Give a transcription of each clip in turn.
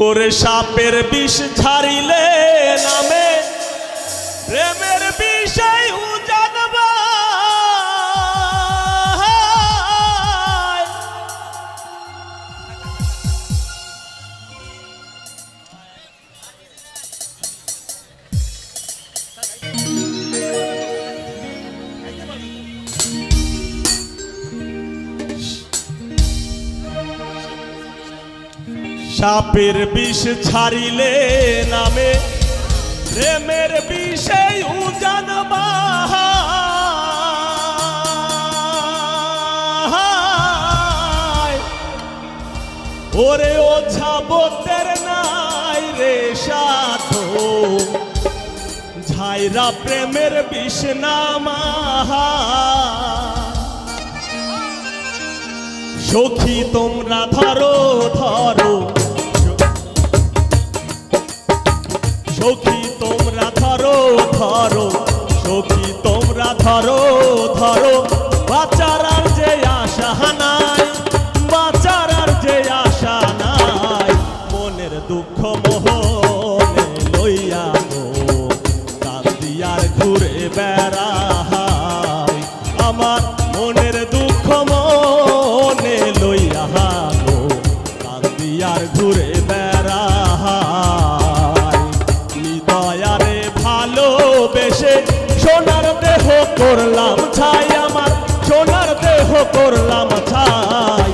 ওরে সাপের বিষ ঝাড়িলে নামে প্রেমের বিষয় জানবা সাপের বিষ ছাড়িলে নামে প্রেমের বিষয় জানবা ওরে ওঝা বতের নাই রে সাধু ঝাইরা প্রেমের বিষ নামা সখী তোমরা ধরো ধরো সখী তোমরা ধরো ধরো সখী তোমরা ধরো ধরো বাঁচার আর যে আশা নাই বাঁচার আর যে আশা নাই মনের দুঃখ মোহনে লইয়া গো কান্দি আর ঘুরে বেড়াই আমার মনের দুঃখ মনে লইয়া গো কান্দি আর ঘুরে বেড়াই হৃদয়ারে ভালোবেসে সোনার দেহ করলাম ছাই আমার সোনার দেহ করলাম ছাই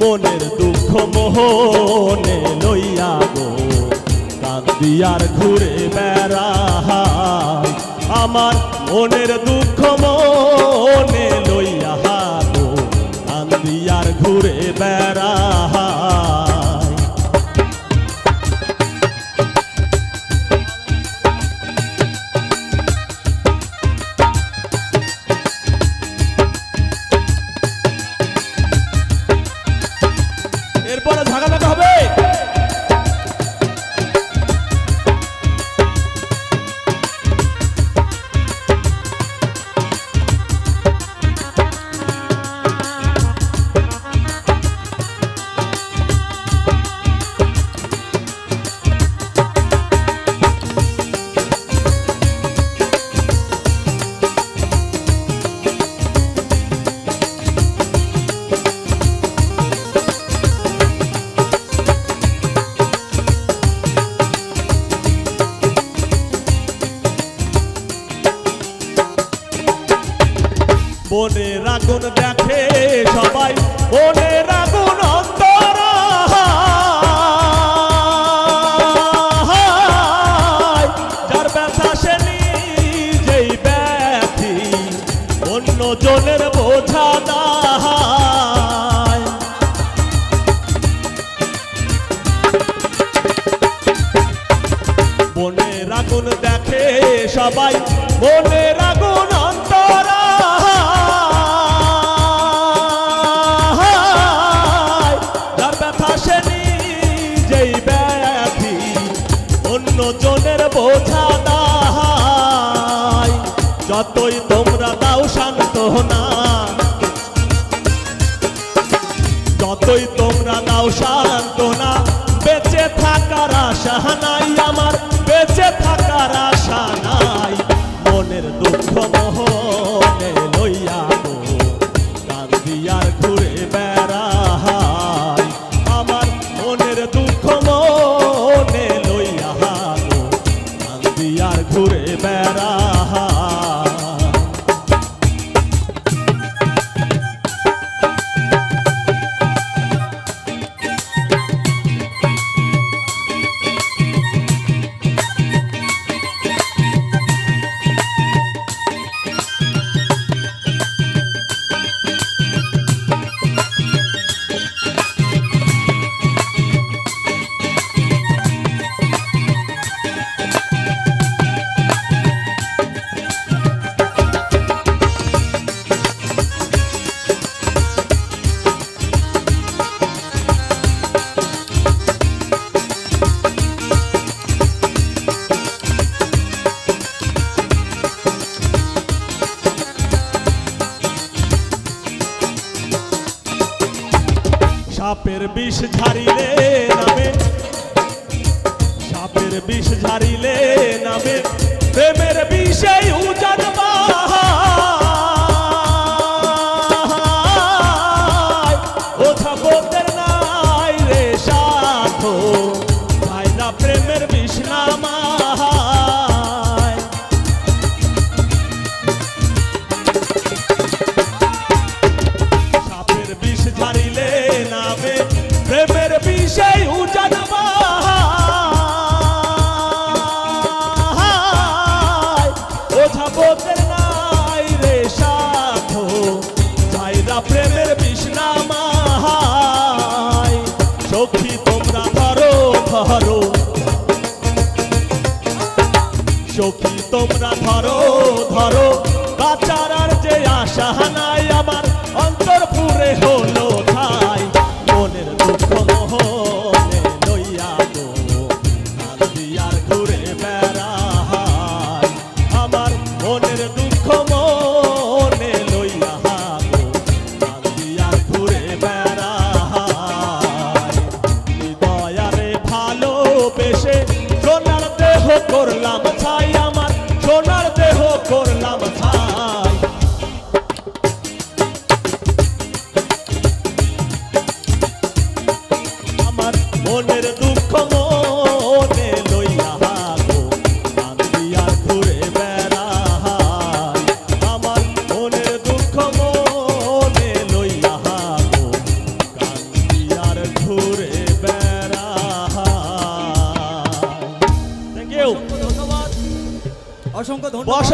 মনের দুঃখ মোহনে লইয়া গো কান্দি আর ঘুরে বেড়াই আমার মনের দুঃখ মনে লইয়া গো কান্দি আর ঘুরে বেড়াই এরপরে ঝাঁকা লাগা হবে বনের আগুন দেখে সবাই বনের আগুন অন্তরা যার ব্যথা সে নিজেই ব্যথি অন্য জনের বোঝা দায় বনের আগুন দেখে সবাই বনের আগুন অন্তরা জনের বোঝা দায় যতই তোমরা দাও সান্ত্বনা যতই তোমরা দাও সান্ত্বনা বেঁচে থাকার আশা নাই আমার বেঁচে থাকার আশা নাই মনের দুঃখ মোহনে লইয়া গো কান্দি আর ঘুরে বেড়াই আমার মনের দুঃখ মনে লইয়া গো কান্দি আর ঘুরে বেড়াই বিষ ঝাড়িলে নামে, সাপের বিষ ঝাড়িলে নামে, প্রেমের বিষে উজান ওঠা বোধের নাই রে সাথ, ভাইরা প্রেমের বিষ নামায়। সাপের বিষ ঝাড়িলে নামে, প্রেমের বিষে উজান ওঠা বোধের নাই রে সাথ, ভাইরা প্রেমের বিষ নামায়। সখী তোমরা ধরো ধরো, সখী তোমরা ধরো ধরো, বাঁচার আর যে আশা নাই, আমার অন্তর পুরে হলো ঠাই। মনের দুঃখ মোহনে লইয়া গো কান্দি আর ঘুরে বেড়াই, আমার মনের দুঃখ মনে লইয়া গো কান্দি আর ঘুরে বেড়াই। হৃদয়ারে ভালোবেসে সোনার দেহ করলাম ছাই, আমার সোনার দেহ করলাম ছাই। আমার মনের দুঃখ মনে লইয়া গো কান্দি আর ঘুরে বেড়াই, আমার মনের দুঃখ মনে লইয়া গো কান্দি আর ঘুরে বেড়াই। থ্যাংক ইউ, অসংখ্য ধন্যবাদ, অসংখ্য ধন্যবাদ।